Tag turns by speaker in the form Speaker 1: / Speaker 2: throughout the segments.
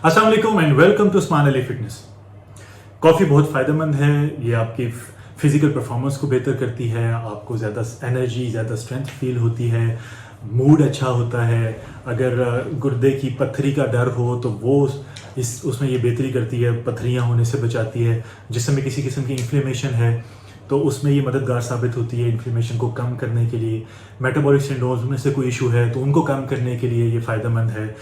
Speaker 1: अस्सलाम वालेकुम and welcome to Usman Ali fitness. Coffee बहुत फ़ायदेमंद है। ये आपकी फिजिकल परफॉर्मेंस को बेहतर करती है, आपको ज़्यादा एनर्जी, ज़्यादा स्ट्रेंथ फील होती है, मूड अच्छा होता है। अगर गुर्दे की पत्थरी का डर हो तो वो उसमें ये बेहतरी करती है, पत्थरियाँ होने से बचाती है। जिसम में किसी किस्म की इन्फ्लेमेशन है तो उसमें ये मददगार साबित होती है इन्फ्लेमेशन को कम करने के लिए। मेटाबॉलिक सिंड्रोम में से कोई इशू है तो उनको कम करने के लिए ये फ़ायदेमंद है।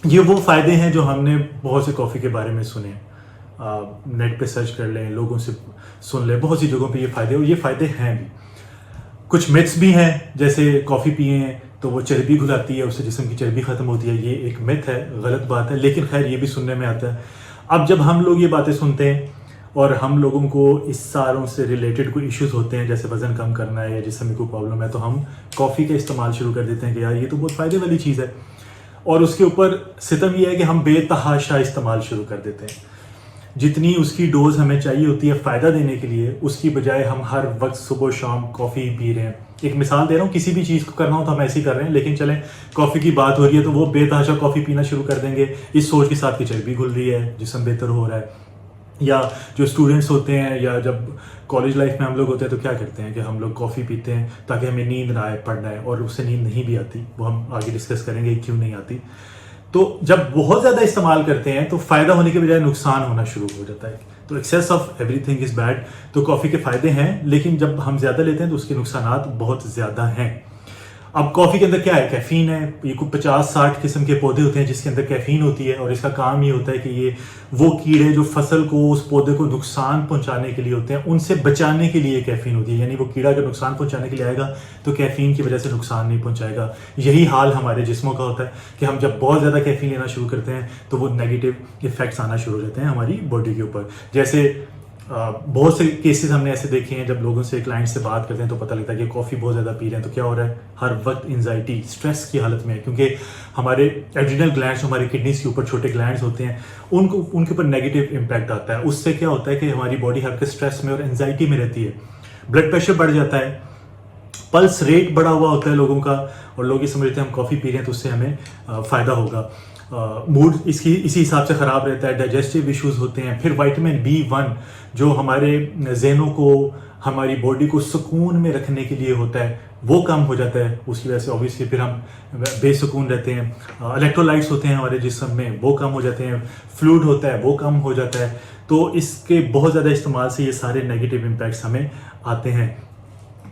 Speaker 1: ये वो फ़ायदे हैं जो हमने बहुत से कॉफ़ी के बारे में सुने। नेट पे सर्च कर लें, लोगों से सुन लें, बहुत सी जगहों पे ये फ़ायदे, और ये फ़ायदे हैं भी। कुछ मिथ्स भी हैं, जैसे कॉफ़ी पिए तो वो चर्बी घुलाती है, उससे जिस्म की चर्बी ख़त्म होती है। ये एक मिथ है, गलत बात है, लेकिन खैर ये भी सुनने में आता है। अब जब हम लोग ये बातें सुनते हैं और हम लोगों को इस सारों से रिलेटेड कोई इश्यूज़ होते हैं, जैसे वज़न कम करना है या जिस्म में कोई प्रॉब्लम है, तो हम कॉफ़ी का इस्तेमाल शुरू कर देते हैं कि यार ये तो बहुत फ़ायदे वाली चीज़ है। और उसके ऊपर सितम यह है कि हम बेतहाशा इस्तेमाल शुरू कर देते हैं। जितनी उसकी डोज हमें चाहिए होती है फ़ायदा देने के लिए, उसकी बजाय हम हर वक्त सुबह शाम कॉफ़ी पी रहे हैं। एक मिसाल दे रहा हूँ, किसी भी चीज़ को करना हो तो हम ऐसे ही कर रहे हैं, लेकिन चलें कॉफ़ी की बात हो रही है तो वो बेतहाशा कॉफ़ी पीना शुरू कर देंगे इस सोच के साथ कि चर्बी घुल रही है, जिस्म बेहतर हो रहा है। या जो स्टूडेंट्स होते हैं या जब कॉलेज लाइफ में हम लोग होते हैं तो क्या करते हैं कि हम लोग कॉफ़ी पीते हैं ताकि हमें नींद ना आए, पढ़ना है, और उससे नींद नहीं भी आती। वो हम आगे डिस्कस करेंगे क्यों नहीं आती। तो जब बहुत ज़्यादा इस्तेमाल करते हैं तो फ़ायदा होने के बजाय नुकसान होना शुरू हो जाता है। तो excess of everything is bad. तो कॉफ़ी के फ़ायदे हैं, लेकिन जब हम ज़्यादा लेते हैं तो उसके नुकसानात बहुत ज़्यादा हैं। अब कॉफ़ी के अंदर क्या है? कैफ़ीन है। ये कुछ 50-60 किस्म के पौधे होते हैं जिसके अंदर कैफ़ीन होती है, और इसका काम ये होता है कि ये वो कीड़े जो फसल को, उस पौधे को नुकसान पहुंचाने के लिए होते हैं, उनसे बचाने के लिए कैफ़ीन होती है। यानी वो कीड़ा अगर नुकसान पहुंचाने के लिए आएगा तो कैफ़ीन की वजह से नुकसान नहीं पहुंचाएगा। यही हाल हमारे जिस्मों का होता है कि हम जब बहुत ज़्यादा कैफ़ीन लेना शुरू करते हैं तो वो नेगेटिव इफेक्ट्स आना शुरू हो जाते हैं हमारी बॉडी के ऊपर। जैसे बहुत से केसेस हमने ऐसे देखे हैं, जब लोगों से, क्लाइंट से बात करते हैं तो पता लगता है कि कॉफ़ी बहुत ज़्यादा पी रहे हैं तो क्या हो रहा है, हर वक्त एंजाइटी, स्ट्रेस की हालत में है, क्योंकि हमारे एड्रिनल ग्लैंड्स, हमारे किडनीज के ऊपर छोटे ग्लैंड्स होते हैं, उनके ऊपर नेगेटिव इम्पैक्ट आता है। उससे क्या होता है कि हमारी बॉडी हर स्ट्रेस में और एंजाइटी में रहती है, ब्लड प्रेशर बढ़ जाता है, पल्स रेट बढ़ा हुआ होता है लोगों का, और लोग ये समझते हैं हम कॉफ़ी पी रहे हैं तो उससे हमें फ़ायदा होगा। मूड इसी हिसाब से ख़राब रहता है, डाइजेस्टिव इश्यूज़ होते हैं। फिर विटामिन B1 जो हमारे जहनों को, हमारी बॉडी को सुकून में रखने के लिए होता है, वो कम हो जाता है। उसकी वजह से ऑब्वियसली फिर हम बेसुकून रहते हैं। इलेक्ट्रोलाइट्स होते हैं हमारे जिस्म में, वो कम हो जाते हैं। फ्लूइड होता है, वो कम हो जाता है। तो इसके बहुत ज़्यादा इस्तेमाल से ये सारे नेगेटिव इम्पैक्ट्स हमें आते हैं।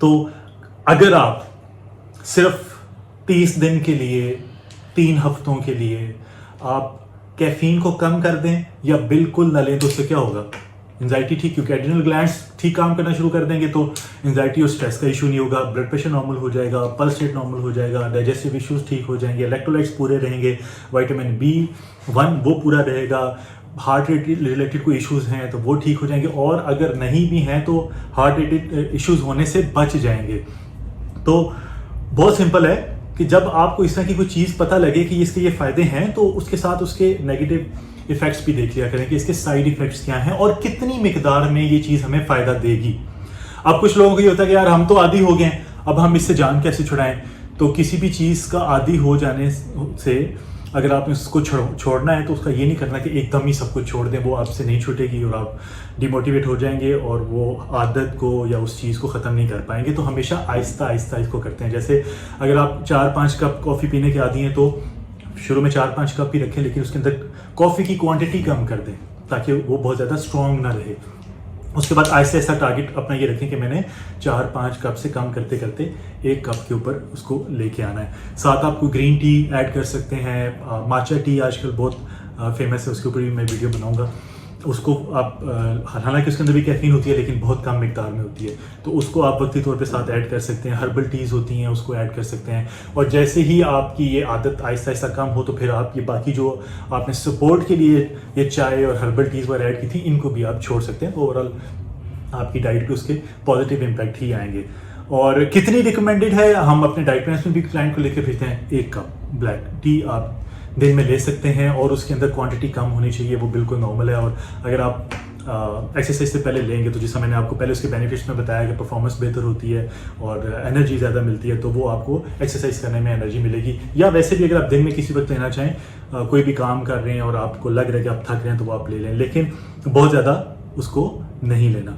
Speaker 1: तो अगर आप सिर्फ 30 दिन के लिए, 3 हफ्तों के लिए आप कैफीन को कम कर दें या बिल्कुल ना लें, तो उससे क्या होगा? एंजाइटी ठीक, क्योंकि एड्रिनल ग्लैंड्स ठीक काम करना शुरू कर देंगे तो एंजाइटी और स्ट्रेस का इशू नहीं होगा, ब्लड प्रेशर नॉर्मल हो जाएगा, पल्स रेट नॉर्मल हो जाएगा, डाइजेस्टिव इश्यूज ठीक हो जाएंगे, इलेक्ट्रोलाइट्स पूरे रहेंगे, विटामिन B1 वो पूरा रहेगा, हार्ट रेट रिलेटेड कोई इश्यूज हैं तो वो ठीक हो जाएंगे, और अगर नहीं भी हैं तो हार्ट रेटेड इश्यूज होने से बच जाएंगे। तो बहुत सिंपल है कि जब आपको इस तरह की कोई चीज़ पता लगे कि इसके ये फ़ायदे हैं, तो उसके साथ उसके नेगेटिव इफ़ेक्ट्स भी देख लिया करें कि इसके साइड इफ़ेक्ट्स क्या हैं और कितनी मिकदार में ये चीज़ हमें फ़ायदा देगी। अब कुछ लोगों को ये होता है कि यार हम तो आदी हो गए हैं, अब हम इससे जान कैसे छुड़ाएं? तो किसी भी चीज़ का आदी हो जाने से अगर आपने उसको छोड़ना है तो उसका ये नहीं करना कि एकदम ही सब कुछ छोड़ दें, वो आपसे नहीं छूटेगी और आप डिमोटिवेट हो जाएंगे और वो आदत को या उस चीज़ को ख़त्म नहीं कर पाएंगे। तो हमेशा आहिस्ता आहिस्ता इसको करते हैं। जैसे अगर आप 4-5 कप कॉफ़ी पीने के आदी हैं तो शुरू में 4-5 कप ही रखें, लेकिन उसके अंदर कॉफ़ी की क्वांटिटी कम कर दें ताकि वो बहुत ज़्यादा स्ट्रॉन्ग ना रहे। उसके बाद आहिस्ता आहिस्ता टारगेट अपना ये रखें कि मैंने 4-5 कप से कम करते करते 1 कप के ऊपर उसको लेके आना है। साथ आप कोई ग्रीन टी ऐड कर सकते हैं। माचा टी आजकल बहुत फेमस है, उसके ऊपर भी मैं वीडियो बनाऊंगा। उसको आप हालांकि उसके अंदर भी कैफीन होती है लेकिन बहुत कम मिकदार में होती है, तो उसको आप वक्ती तौर पे साथ ऐड कर सकते हैं। हर्बल टीज़ होती हैं, उसको ऐड कर सकते हैं। और जैसे ही आपकी ये आदत आहिस्ता आहिस्ता कम हो तो फिर आप ये बाकी जो आपने सपोर्ट के लिए ये चाय और हर्बल टीज़ वगैरह ऐड की थी, इनको भी आप छोड़ सकते हैं। तो ओवरऑल आपकी डाइट पे उसके पॉजिटिव इम्पैक्ट ही आएंगे। और कितनी रिकमेंडेड है, हम अपने डाइट प्लान में भी क्लाइंट को लेकर भेजते हैं। 1 कप ब्लैक टी आप दिन में ले सकते हैं और उसके अंदर क्वांटिटी कम होनी चाहिए, वो बिल्कुल नॉर्मल है। और अगर आप एक्सरसाइज से पहले लेंगे तो जैसा मैंने आपको पहले उसके बेनिफिट्स में बताया कि परफॉर्मेंस बेहतर होती है और एनर्जी ज़्यादा मिलती है, तो वो आपको एक्सरसाइज करने में एनर्जी मिलेगी। या वैसे भी अगर आप दिन में किसी वक्त लेना चाहें, कोई भी काम कर रहे हैं और आपको लग रहा है कि आप थक रहे हैं तो वो आप ले लें, लेकिन बहुत ज़्यादा उसको नहीं लेना।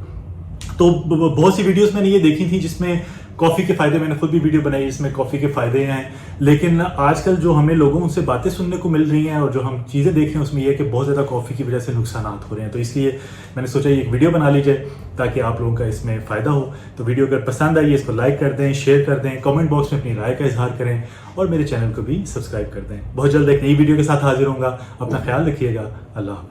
Speaker 1: तो बहुत सी वीडियोस मैंने ये देखी थी जिसमें कॉफ़ी के फ़ायदे, मैंने खुद भी वीडियो बनाई जिसमें कॉफ़ी के फ़ायदे हैं, लेकिन आजकल जो हमें लोगों से बातें सुनने को मिल रही हैं और जो हम चीज़ें देख रहे हैं उसमें यह है कि बहुत ज़्यादा कॉफ़ी की वजह से नुकसान हो रहे हैं। तो इसलिए मैंने सोचा ये एक वीडियो बना लीजिए ताकि आप लोगों का इसमें फ़ायदा हो। तो वीडियो अगर पसंद आई इसको लाइक कर दें, शेयर कर दें, कमेंट बॉक्स में अपनी राय का इजहार करें और मेरे चैनल को भी सब्सक्राइब कर दें। बहुत जल्द एक नई वीडियो के साथ हाजिर होऊंगा। अपना ख्याल रखिएगा। अल्लाह हाफ़िज़।